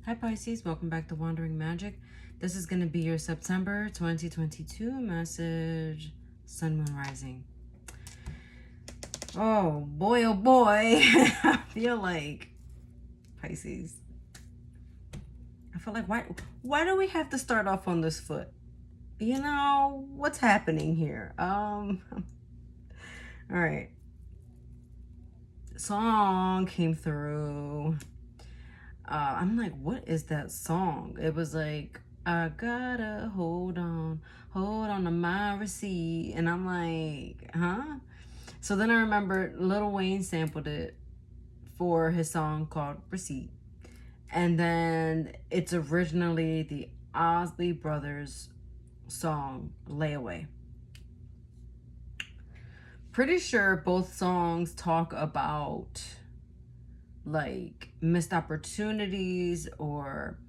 Hi Pisces, welcome back to Wandering Magic. This is going to be your September 2022 message, Sun, Moon, Rising. Oh boy, I feel like, Pisces, why do we have to start off on this foot? You know, what's happening here? All right. Song came through. I'm like, what is that song? It was like, I gotta hold on to my receipt. And I'm like, huh? So then I remember Lil Wayne sampled it for his song called Receipt. And then it's originally the Osley Brothers song, Layaway. Pretty sure both songs talk about like missed opportunities or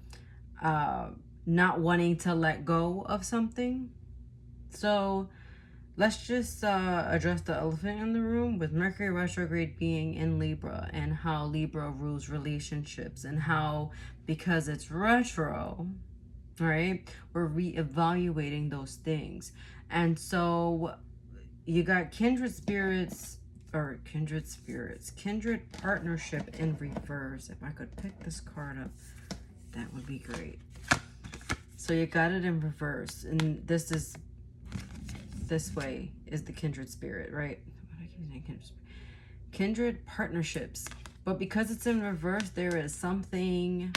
not wanting to let go of something. So let's just address the elephant in the room with Mercury retrograde being in Libra and how Libra rules relationships and how, because it's retro, right, we're reevaluating those things. And so you got kindred partnership in reverse. If I could pick this card up, that would be great. So you got it in reverse, and this way is the kindred spirit, right? Kindred partnerships. But because it's in reverse, there is something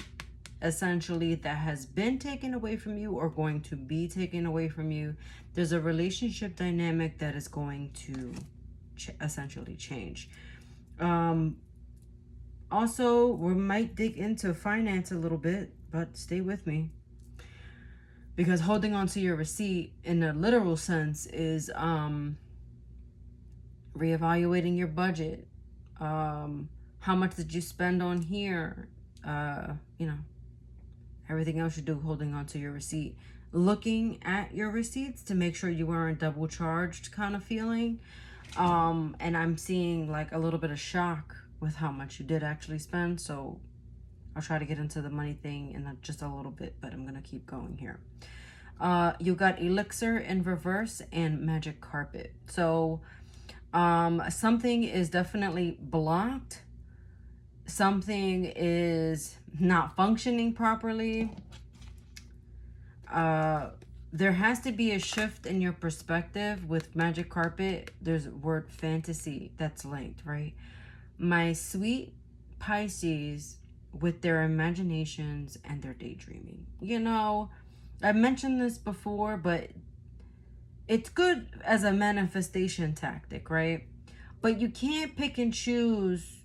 essentially that has been taken away from you or going to be taken away from you. There's a relationship dynamic that is going to essentially change. Also, we might dig into finance a little bit, but stay with me. Because holding on to your receipt in a literal sense is reevaluating your budget. How much did you spend on here? You know, everything else you do, holding on to your receipt. Looking at your receipts to make sure you weren't double charged kind of feeling. And I'm seeing like a little bit of shock with how much you did actually spend. So I'll try to get into the money thing in just a little bit, but I'm going to keep going here. You got Elixir in reverse and Magic Carpet. So something is definitely blocked. Something is not functioning properly. There has to be a shift in your perspective with Magic Carpet. There's word fantasy that's linked, right? My sweet Pisces with their imaginations and their daydreaming. You know, I've mentioned this before, but it's good as a manifestation tactic, right? But you can't pick and choose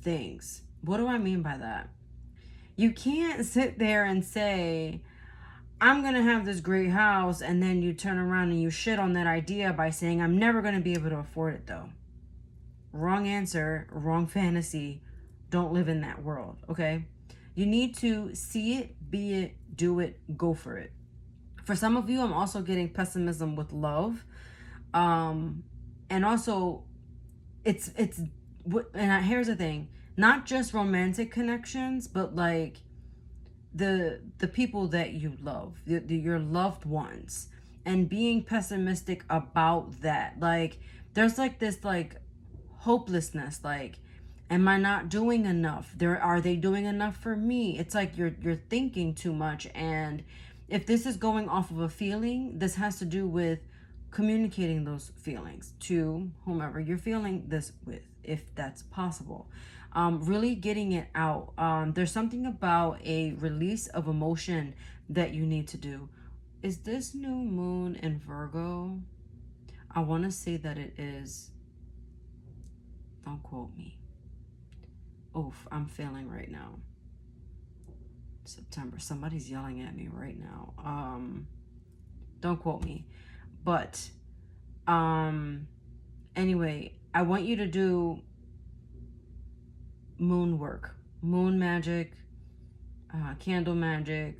things. What do I mean by that? You can't sit there and say, I'm going to have this great house, and then you turn around and you shit on that idea by saying, I'm never going to be able to afford it though. Wrong answer, wrong fantasy. Don't live in that world, okay? You need to see it, be it, do it, go for it. For some of you, I'm also getting pessimism with love. And also, here's the thing, not just romantic connections, but like the people that you love, your loved ones, and being pessimistic about that. Like there's like this like hopelessness, like, am I not doing enough? Are they doing enough for me? It's like you're thinking too much. And if this is going off of a feeling, this has to do with communicating those feelings to whomever you're feeling this with, if that's possible. Really getting it out. There's something about a release of emotion that you need to do. Is this new moon in Virgo? I want to say that it is. Don't quote me. Oof, I'm failing right now. September. Somebody's yelling at me right now. Don't quote me. But anyway, I want you to do moon work, moon magic, candle magic,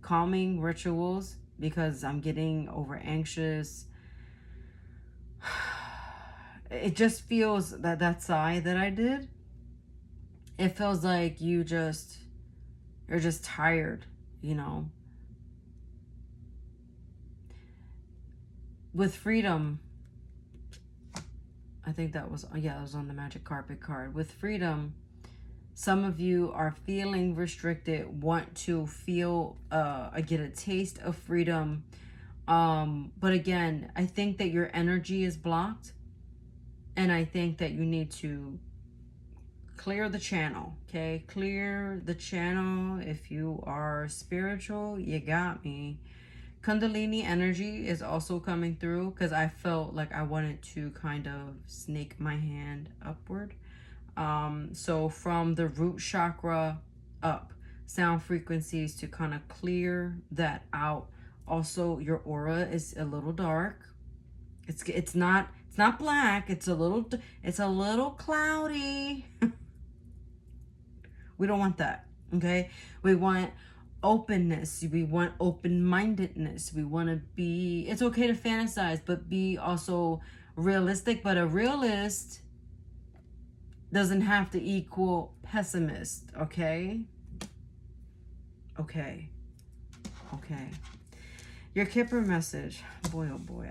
calming rituals, because I'm getting over anxious. It just feels that sigh that I did, it feels like you just You're just tired, you know. With freedom, I think that was, yeah, that was on the magic carpet card. With freedom, some of you are feeling restricted, want to feel, get a taste of freedom. But again, I think that your energy is blocked. And I think that you need to clear the channel, okay? Clear the channel. If you are spiritual, you got me. Kundalini energy is also coming through because I felt like I wanted to kind of snake my hand upward. So from the root chakra up, sound frequencies to kind of clear that out. Also, your aura is a little dark. It's not black. It's a little cloudy. We don't want that. Okay? We want openness. We want open-mindedness. We want to be, it's okay to fantasize, but be also realistic. But a realist doesn't have to equal pessimist. Okay? Okay. Your Kipper message. Boy, oh boy.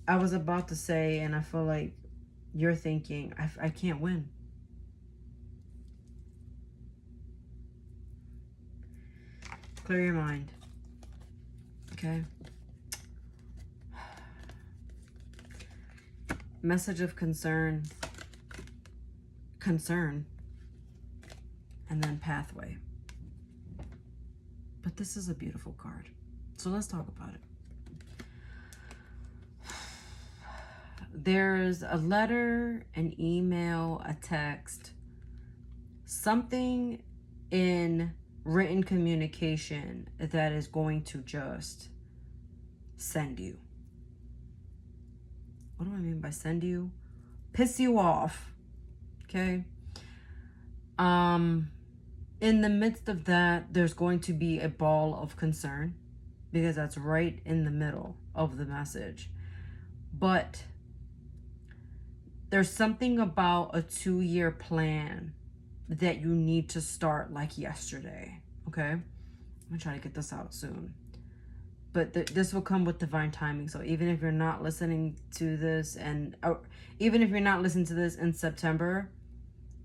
I was about to say, and I feel like you're thinking, I can't win. Clear your mind. Okay? Message of concern. And then pathway. But this is a beautiful card. So let's talk about it. There's a letter, an email, a text, something in written communication that is going to just send you. What do I mean by send you? Piss you off. Okay? In the midst of that, there's going to be a ball of concern because that's right in the middle of the message. But there's something about a 2-year plan that you need to start like yesterday. Okay? I'm gonna try to get this out soon. But this will come with divine timing. So even if you're not listening to this even if you're not listening to this in September,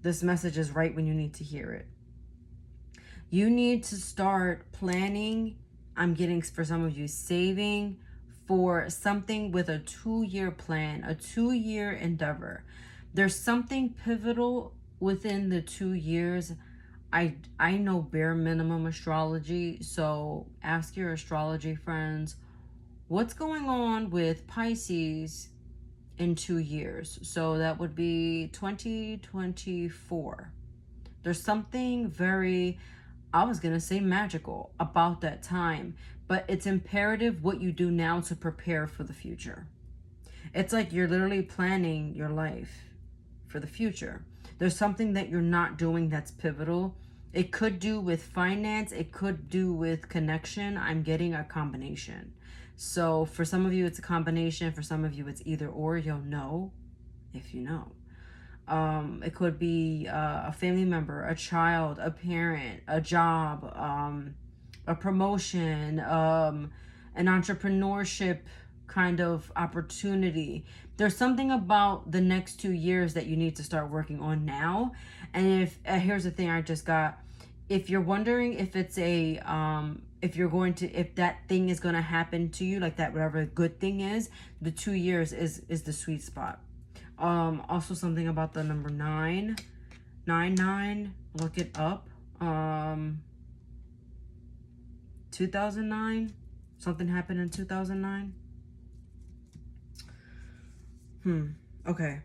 this message is right when you need to hear it. You need to start planning. I'm getting, for some of you, saving for something with a 2-year plan, a 2-year endeavor. There's something pivotal within the 2 years. I know bare minimum astrology, so ask your astrology friends, what's going on with Pisces in 2 years? So that would be 2024. There's something very, I was going to say magical about that time, but it's imperative what you do now to prepare for the future. It's like you're literally planning your life for the future. There's something that you're not doing that's pivotal. It could do with finance. It could do with connection. I'm getting a combination. So for some of you, it's a combination. For some of you, it's either or. You'll know if you know. It could be a family member, a child, a parent, a job, a promotion, an entrepreneurship kind of opportunity. There's something about the next 2 years that you need to start working on now. And if here's the thing I just got, if you're wondering if it's a if that thing is going to happen to you, like that whatever good thing is, the 2 years is the sweet spot. Also something about the number 9. Look it up. 2009. Something happened in 2009. Okay.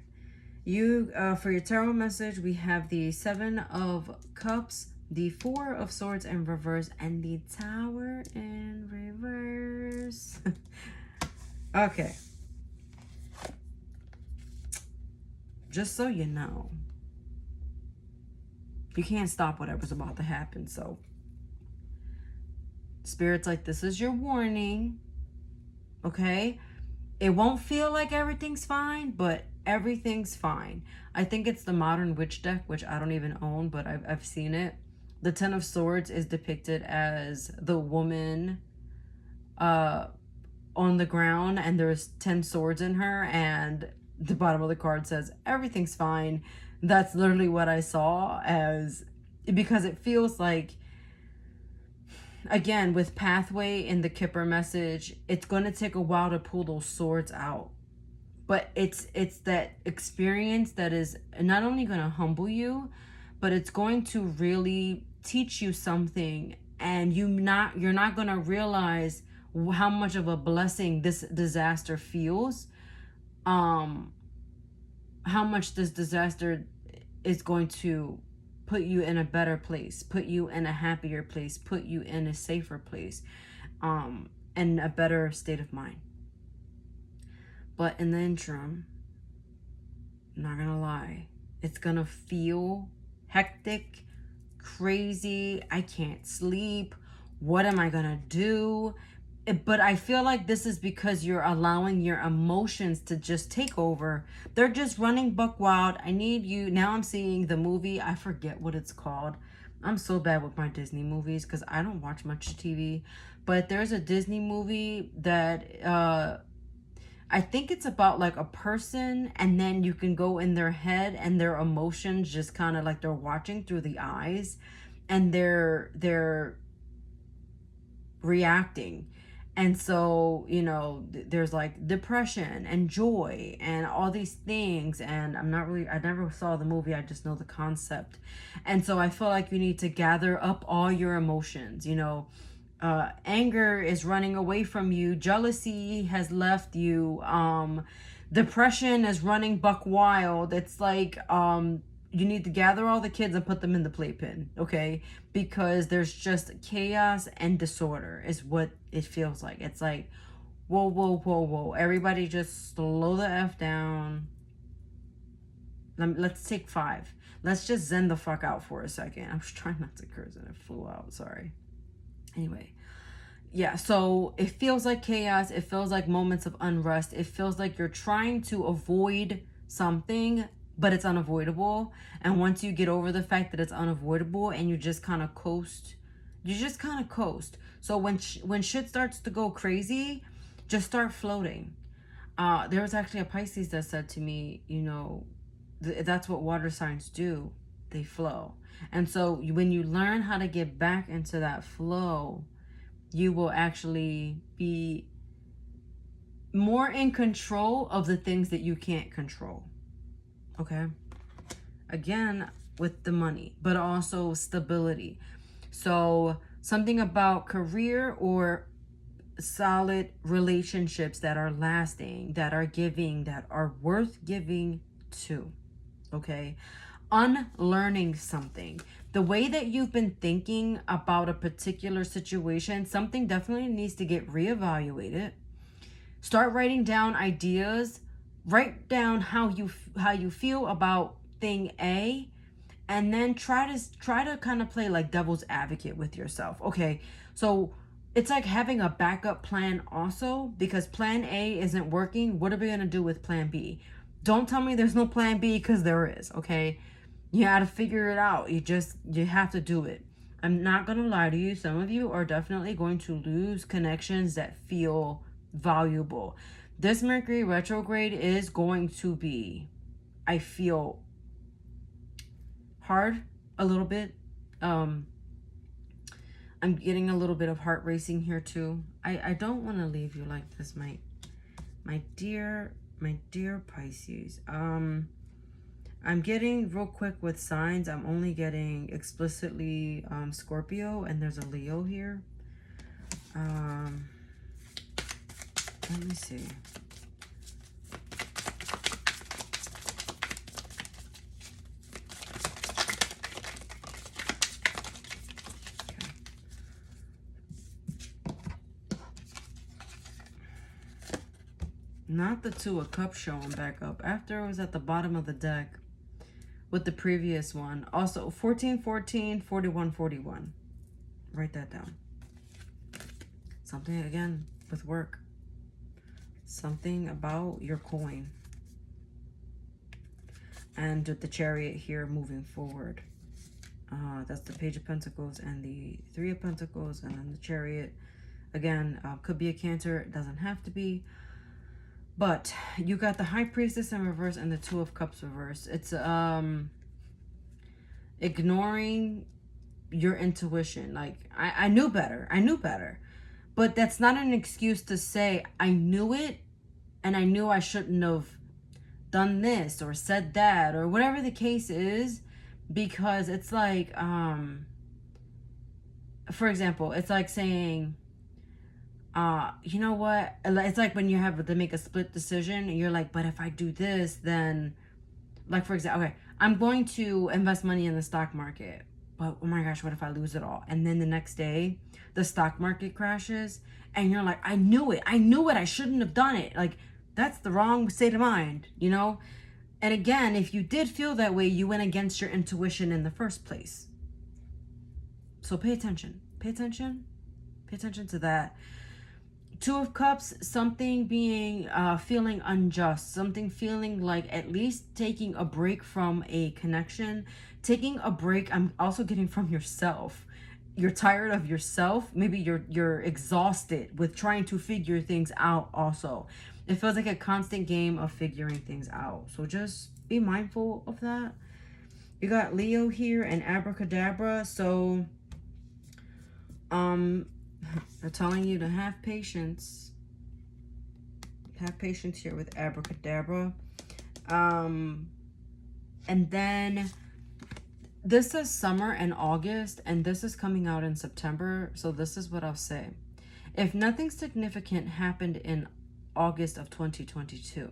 You for your tarot message, we have the 7 of Cups, the 4 of Swords in reverse, and the Tower in reverse. Okay. Just so you know, you can't stop whatever's about to happen. So Spirit's like, this is your warning. Okay? It won't feel like everything's fine, but Everything's fine. I think it's the Modern Witch deck, which I don't even own, but I've seen it. The Ten of Swords is depicted as the woman uh, on the ground, and there's 10 swords in her, and the bottom of the card says, everything's fine. That's literally what I saw, as because it feels like, again, with Pathway in the Kipper message, it's going to take a while to pull those swords out. But it's that experience that is not only going to humble you, but it's going to really teach you something, and you're not going to realize how much of a blessing this disaster feels. How much this disaster is going to put you in a better place, put you in a happier place, put you in a safer place, and a better state of mind. But in the interim, I'm not gonna lie, it's gonna feel hectic, crazy. I can't sleep. What am I gonna do? But I feel like this is because you're allowing your emotions to just take over. They're just running buck wild. I need you. Now I'm seeing the movie. I forget what it's called. I'm so bad with my Disney movies because I don't watch much TV. But there's a Disney movie that I think it's about like a person, and then you can go in their head and their emotions just kind of like they're watching through the eyes, and they're reacting. And so, there's like depression and joy and all these things. And I never saw the movie. I just know the concept. And so I feel like you need to gather up all your emotions. Anger is running away from you. Jealousy has left you. Depression is running buck wild. It's like, you need to gather all the kids and put them in the playpen, okay? Because there's just chaos and disorder is what it feels like. It's like, whoa, whoa, whoa, whoa. Everybody just slow the F down. Let's take 5. Let's just zen the fuck out for a second. I was trying not to curse and it flew out. Sorry. Anyway. Yeah, so it feels like chaos. It feels like moments of unrest. It feels like you're trying to avoid something, but it's unavoidable. And once you get over the fact that it's unavoidable and you just kind of coast, So when shit starts to go crazy, just start floating. There was actually a Pisces that said to me, that's what water signs do. They flow. And so when you learn how to get back into that flow, you will actually be more in control of the things that you can't control. Okay? Again, with the money, but also stability. So something about career or solid relationships that are lasting, that are giving, that are worth giving to. Okay? Unlearning something. The way that you've been thinking about a particular situation, something definitely needs to get reevaluated. Start writing down ideas. Write down how you feel about thing A, and then try to kind of play like devil's advocate with yourself. Okay, so it's like having a backup plan also, because plan A isn't working. What are we gonna do with plan B? Don't tell me there's no plan B, because there is. Okay, you got to figure it out. You have to do it. I'm not going to lie to you. Some of you are definitely going to lose connections that feel valuable. This Mercury retrograde is going to be, I feel, hard a little bit. I'm getting a little bit of heart racing here too. I don't want to leave you like this, my dear Pisces. I'm getting real quick with signs. I'm only getting explicitly Scorpio, and there's a Leo here. Let me see. Not the Two of Cups showing back up. After it was at the bottom of the deck with the previous one. Also, 14-14, 41-41. Write that down. Something, again, with work. Something about your coin. And with the Chariot here moving forward. That's the Page of Pentacles and the Three of Pentacles, and then the Chariot. Again, could be a Cancer, it doesn't have to be. But you got the High Priestess in reverse and the Two of Cups reverse. It's ignoring your intuition. Like, I knew better. I knew better. But that's not an excuse to say, I knew it and I knew I shouldn't have done this or said that or whatever the case is. Because it's like, for example, it's like saying, you know what? It's like when you have to make a split decision and you're like, but if I do this, then, like, for example, okay, I'm going to invest money in the stock market, but oh my gosh, what if I lose it all? And then the next day, the stock market crashes and you're like, I knew it. I shouldn't have done it. Like, that's the wrong state of mind, you know? And again, if you did feel that way, you went against your intuition in the first place. So pay attention. Pay attention. Pay attention to that. Two of Cups, something being, feeling unjust. Something feeling like at least taking a break from a connection. Taking a break, I'm also getting from yourself. You're tired of yourself. Maybe you're exhausted with trying to figure things out also. It feels like a constant game of figuring things out. So just be mindful of that. You got Leo here and Abracadabra. So, they're telling you to have patience. Have patience here with Abracadabra. And then this is summer and August, and this is coming out in September. So this is what I'll say. If nothing significant happened in August of 2022,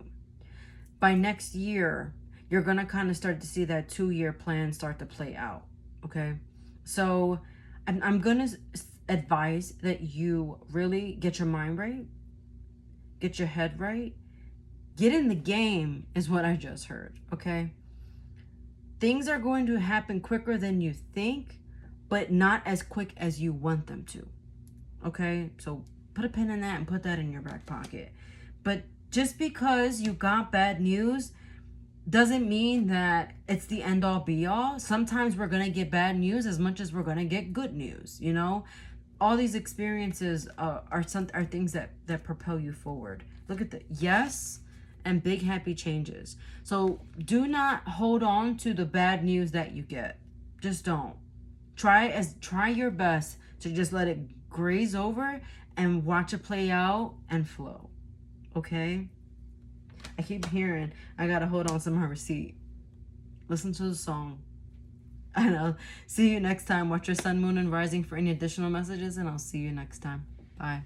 by next year, you're going to kind of start to see that 2-year plan start to play out. Okay? So I'm going to advise that you really get your mind right, get your head right, get in the game is what I just heard. Okay? Things are going to happen quicker than you think, but not as quick as you want them to. Okay? So put a pin in that and put that in your back pocket. But just because you got bad news doesn't mean that it's the end all be all. Sometimes we're going to get bad news as much as we're going to get good news, you know? All these experiences are things that propel you forward. Look at the yes and big happy changes. So do not hold on to the bad news that you get. Just don't. Try your best to just let it graze over and watch it play out and flow. Okay? I keep hearing I gotta hold on to my receipt. Listen to the song. And I'll see you next time. Watch your sun, moon, and rising for any additional messages, and I'll see you next time. Bye.